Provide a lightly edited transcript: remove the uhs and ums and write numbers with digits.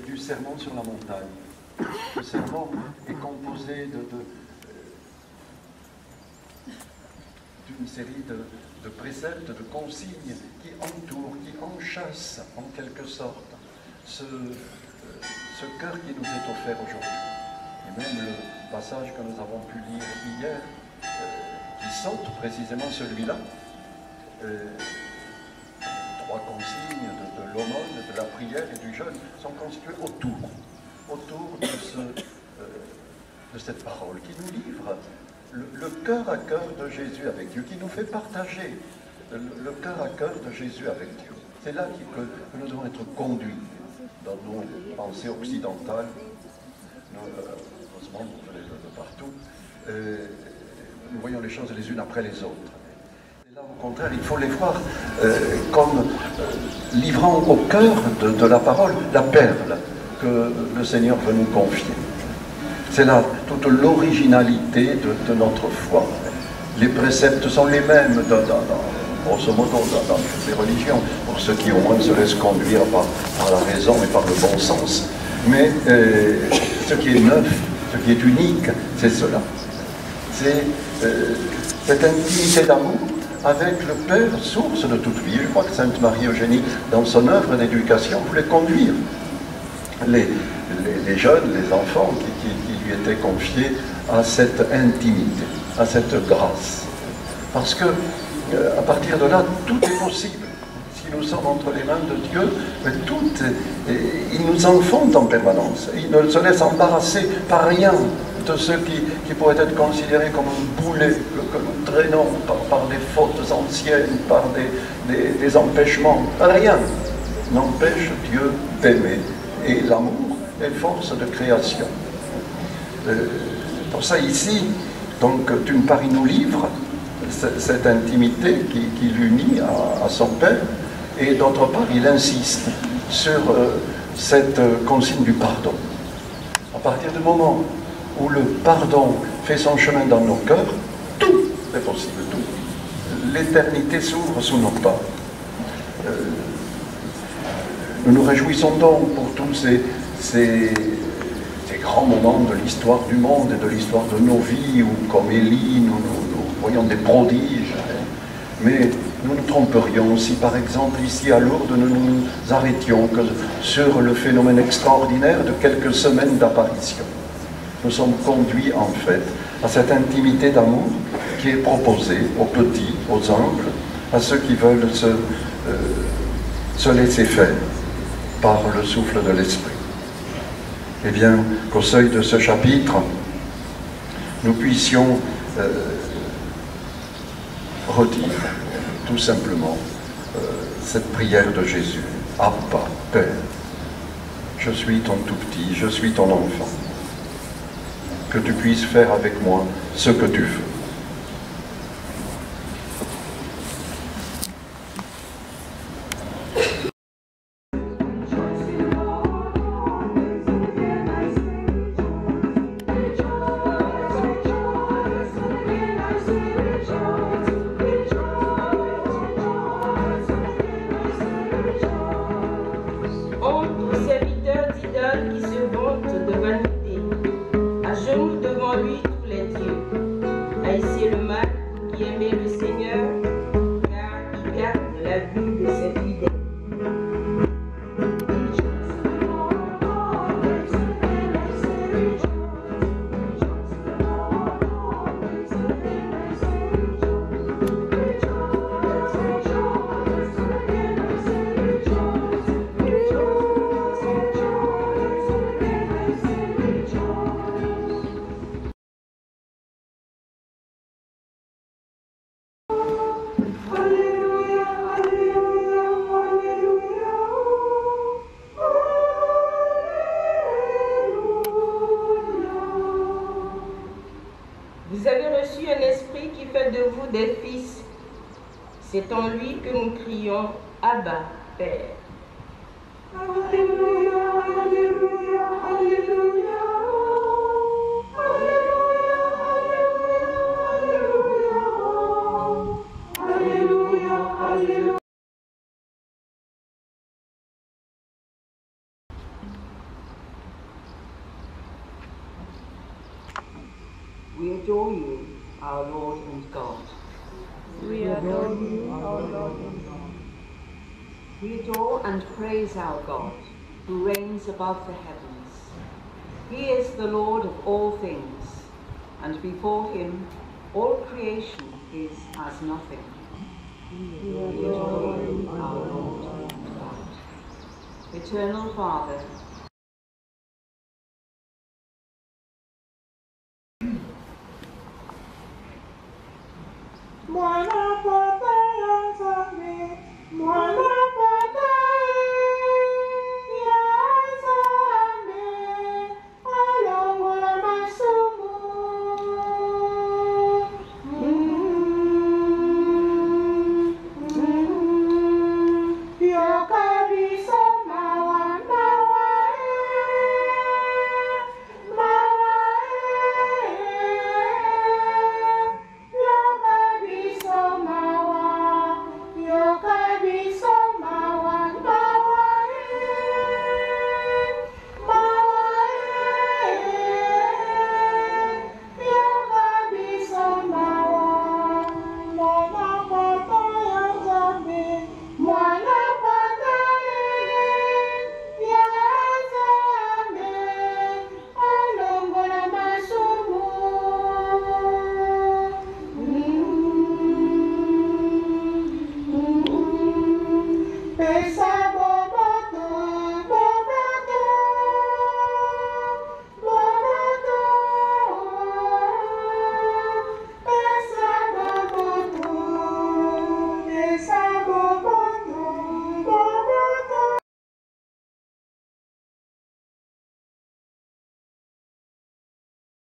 du sermon sur la montagne. Le sermon est composé d'une série de préceptes, de consignes qui entourent, qui enchâssent en quelque sorte ce cœur qui nous est offert aujourd'hui. Et même le passage que nous avons pu lire hier, qui saute précisément celui-là, trois consignes de l'aumône, de la prière et du jeûne sont constituées autour de cette parole qui nous livre le cœur à cœur de Jésus avec Dieu, qui nous fait partager le cœur à cœur de Jésus avec Dieu. C'est là que nous devons être conduits dans nos pensées occidentales. Heureusement, vous venez de partout. Nous voyons les choses les unes après les autres. Et là, au contraire, il faut les voir comme livrant au cœur de la parole la perle que le Seigneur veut nous confier. C'est là toute l'originalité de notre foi. Les préceptes sont les mêmes, grosso modo, dans toutes les religions, pour ceux qui au moins se laissent conduire par la raison et par le bon sens. Mais ce qui est neuf, ce qui est unique, c'est cela. C'est cette intimité d'amour avec le Père, source de toute vie. Je crois que Sainte Marie-Eugénie, dans son œuvre d'éducation, voulait conduire les jeunes, les enfants qui lui étaient confiés à cette intimité, à cette grâce. Parce que, à partir de là, tout est possible. Si nous sommes entre les mains de Dieu, mais il nous enfonce en permanence. Il ne se laisse embarrasser par rien de ce qui pourrait être considéré comme un boulet que nous traînons par des fautes anciennes, par des empêchements. Rien n'empêche Dieu d'aimer. Et l'amour est force de création. Pour ça, ici, donc, d'une part, il nous livre cette intimité qui l'unit à son Père, et d'autre part, il insiste sur cette consigne du pardon. À partir du moment où le pardon fait son chemin dans nos cœurs, tout est possible, tout. L'éternité s'ouvre sous nos pas. Nous nous réjouissons donc pour tous ces grands moments de l'histoire du monde et de l'histoire de nos vies, où, comme Élie, nous voyons des prodiges. Mais nous nous tromperions si, par exemple, ici à Lourdes, nous nous arrêtions que sur le phénomène extraordinaire de quelques semaines d'apparition. Nous sommes conduits, en fait, à cette intimité d'amour qui est proposée aux petits, aux humbles, à ceux qui veulent se laisser faire par le souffle de l'Esprit. Eh bien, qu'au seuil de ce chapitre, nous puissions redire tout simplement cette prière de Jésus. Abba, Père, je suis ton tout petit, je suis ton enfant. Que tu puisses faire avec moi ce que tu veux. Vous avez reçu un esprit qui fait de vous des fils. C'est en lui que nous crions Abba, Père. Alléluia, alléluia, alléluia. our Lord and God. We adore you, our Lord and God. We adore and praise our God, who reigns above the heavens. He is the Lord of all things, and before him all creation is as nothing. We adore you, our Lord and God. Eternal Father, Buena